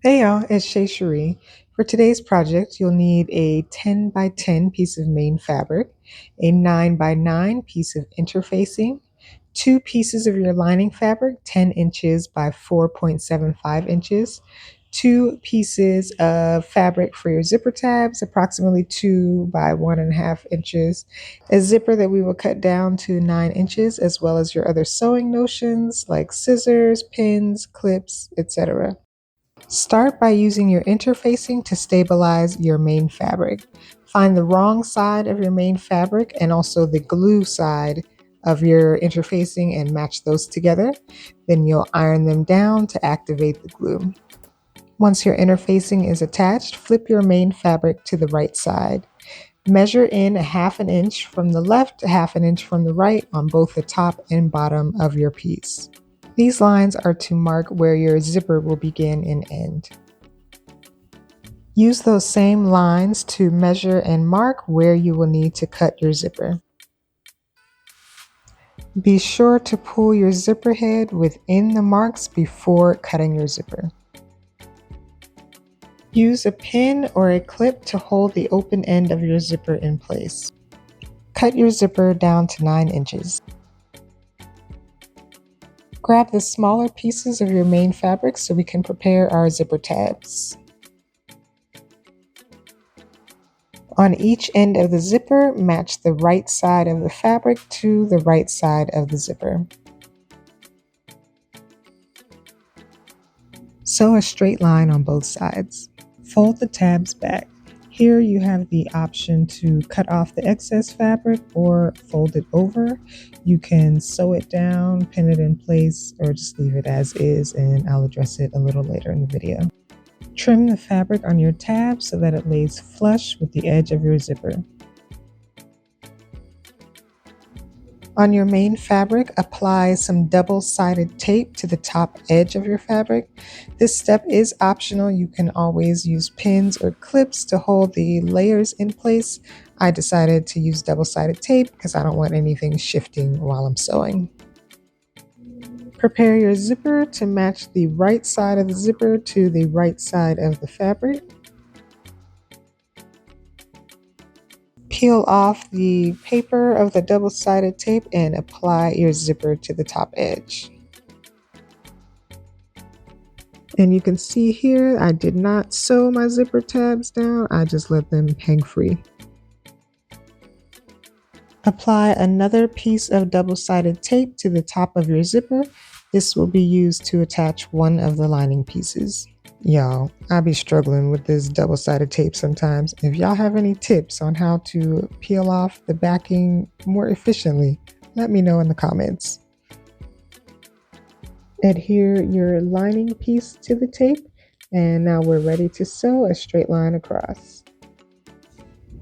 Hey y'all, it's Shay Cherie. For today's project, you'll need a 10 by 10 piece of main fabric, a 9 by 9 piece of interfacing, two pieces of your lining fabric, 10 inches by 4.75 inches, two pieces of fabric for your zipper tabs, approximately 2 by 1.5 inches, a zipper that we will cut down to 9 inches, as well as your other sewing notions like scissors, pins, clips, etc. Start by using your interfacing to stabilize your main fabric. Find the wrong side of your main fabric and also the glue side of your interfacing and match those together. Then you'll iron them down to activate the glue. Once your interfacing is attached, flip your main fabric to the right side. Measure in 1/2 inch from the left, 1/2 inch from the right on both the top and bottom of your piece. These lines are to mark where your zipper will begin and end. Use those same lines to measure and mark where you will need to cut your zipper. Be sure to pull your zipper head within the marks before cutting your zipper. Use a pin or a clip to hold the open end of your zipper in place. Cut your zipper down to 9 inches. Grab the smaller pieces of your main fabric so we can prepare our zipper tabs. On each end of the zipper, match the right side of the fabric to the right side of the zipper. Sew a straight line on both sides. Fold the tabs back. Here you have the option to cut off the excess fabric or fold it over. You can sew it down, pin it in place, or just leave it as is, and I'll address it a little later in the video. Trim the fabric on your tab so that it lays flush with the edge of your zipper. On your main fabric, apply some double-sided tape to the top edge of your fabric. This step is optional. You can always use pins or clips to hold the layers in place. I decided to use double-sided tape because I don't want anything shifting while I'm sewing. Prepare your zipper to match the right side of the zipper to the right side of the fabric. Peel off the paper of the double-sided tape and apply your zipper to the top edge. And you can see here, I did not sew my zipper tabs down, I just let them hang free. Apply another piece of double-sided tape to the top of your zipper. This will be used to attach one of the lining pieces. Y'all, I be struggling with this double-sided tape sometimes. If y'all have any tips on how to peel off the backing more efficiently, let me know in the comments. Adhere your lining piece to the tape, and now we're ready to sew a straight line across.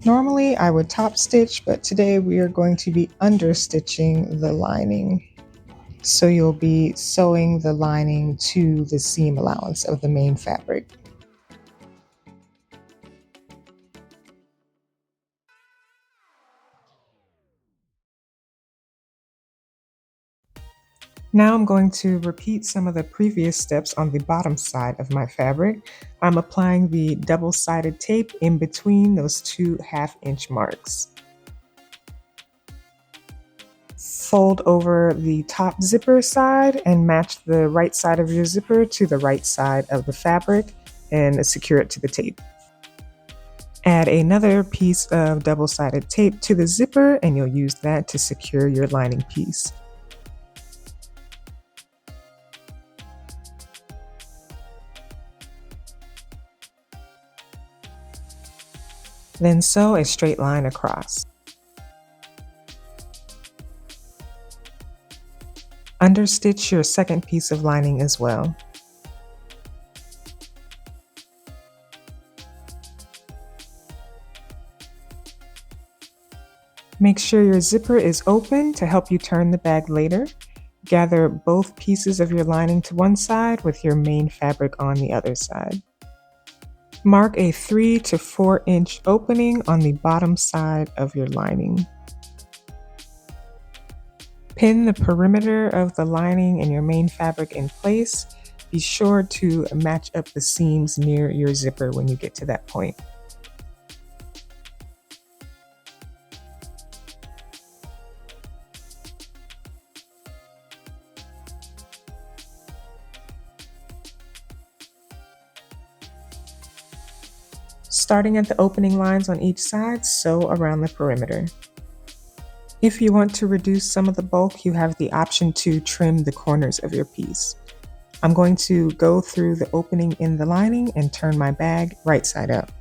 Normally I would top stitch, but today we are going to be understitching the lining. So you'll be sewing the lining to the seam allowance of the main fabric. Now I'm going to repeat some of the previous steps on the bottom side of my fabric. I'm applying the double-sided tape in between those two 1/2 inch marks. Fold over the top zipper side and match the right side of your zipper to the right side of the fabric and secure it to the tape. Add another piece of double-sided tape to the zipper and you'll use that to secure your lining piece. Then sew a straight line across. Understitch your second piece of lining as well. Make sure your zipper is open to help you turn the bag later. Gather both pieces of your lining to one side with your main fabric on the other side. Mark a 3 to 4 inch opening on the bottom side of your lining. Pin the perimeter of the lining and your main fabric in place. Be sure to match up the seams near your zipper when you get to that point. Starting at the opening lines on each side, sew around the perimeter. If you want to reduce some of the bulk, you have the option to trim the corners of your piece. I'm going to go through the opening in the lining and turn my bag right side up.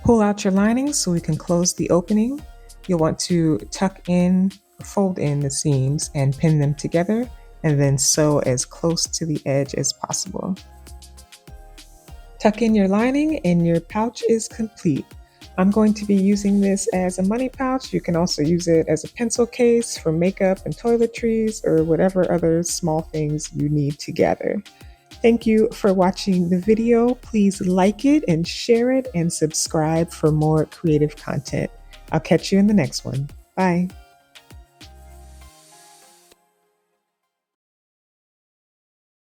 Pull out your lining so we can close the opening. You'll want to tuck in, fold in the seams and pin them together, and then sew as close to the edge as possible. Tuck in your lining and your pouch is complete. I'm going to be using this as a money pouch. You can also use it as a pencil case for makeup and toiletries or whatever other small things you need to gather. Thank you for watching the video. Please like it and share it and subscribe for more creative content. I'll catch you in the next one. Bye.